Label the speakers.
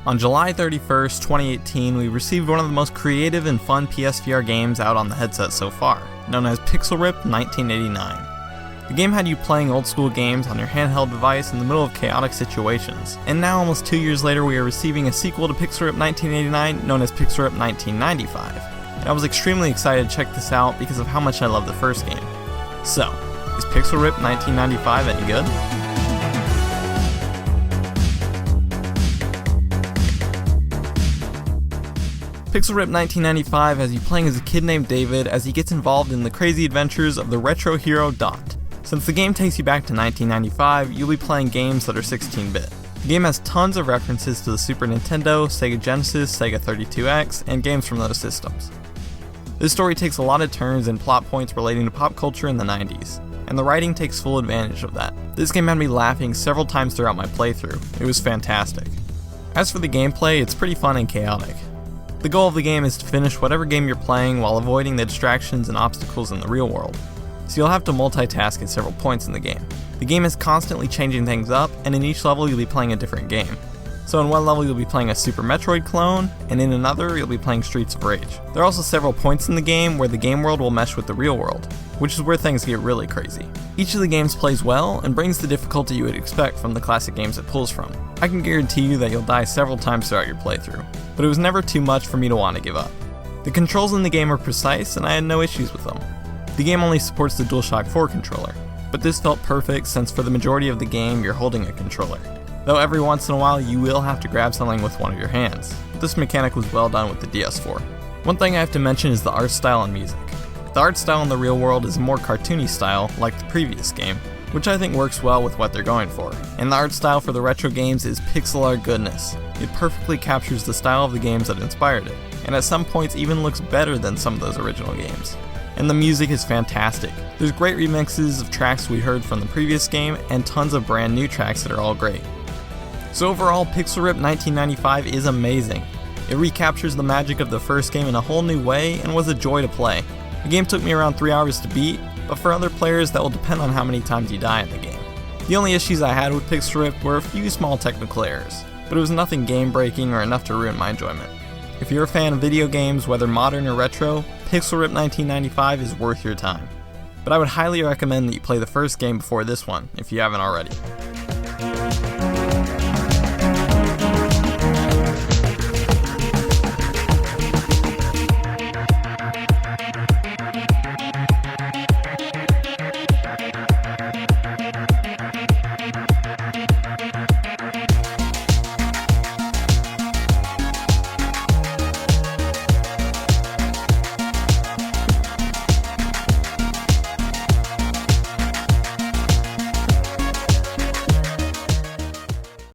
Speaker 1: On July 31st, 2018, we received one of the most creative and fun PSVR games out on the headset so far, known as Pixel Rip 1989. The game had you playing old school games on your handheld device in the middle of chaotic situations, and now almost 2 years later we are receiving a sequel to Pixel Rip 1989 known as Pixel Rip 1995, and I was extremely excited to check this out because of how much I love the first game. So, is Pixel Rip 1995 any good? Pixel Rip 1995 has you playing as a kid named David as he gets involved in the crazy adventures of the retro hero Dot. Since the game takes you back to 1995, you'll be playing games that are 16-bit. The game has tons of references to the Super Nintendo, Sega Genesis, Sega 32X, and games from those systems. This story takes a lot of turns and plot points relating to pop culture in the 90s, and the writing takes full advantage of that. This game had me laughing several times throughout my playthrough. It was fantastic. As for the gameplay, it's pretty fun and chaotic. The goal of the game is to finish whatever game you're playing while avoiding the distractions and obstacles in the real world, so you'll have to multitask at several points in the game. The game is constantly changing things up, and in each level you'll be playing a different game. So in one level you'll be playing a Super Metroid clone, and in another you'll be playing Streets of Rage. There are also several points in the game where the game world will mesh with the real world, which is where things get really crazy. Each of the games plays well and brings the difficulty you would expect from the classic games it pulls from. I can guarantee you that you'll die several times throughout your playthrough, but it was never too much for me to want to give up. The controls in the game are precise and I had no issues with them. The game only supports the DualShock 4 controller, but this felt perfect since for the majority of the game you're holding a controller. Though every once in a while you will have to grab something with one of your hands, but this mechanic was well done with the DS4. One thing I have to mention is the art style and music. The art style in the real world is a more cartoony style, like the previous game, which I think works well with what they're going for. And the art style for the retro games is pixel art goodness. It perfectly captures the style of the games that inspired it, and at some points even looks better than some of those original games. And the music is fantastic. There's great remixes of tracks we heard from the previous game, and tons of brand new tracks that are all great. So overall, Pixel Rip 1995 is amazing. It recaptures the magic of the first game in a whole new way, and was a joy to play. The game took me around 3 hours to beat, but for other players that will depend on how many times you die in the game. The only issues I had with Pixel Rip were a few small technical errors, but it was nothing game breaking or enough to ruin my enjoyment. If you're a fan of video games, whether modern or retro, Pixel Rip 1995 is worth your time. But I would highly recommend that you play the first game before this one, if you haven't already.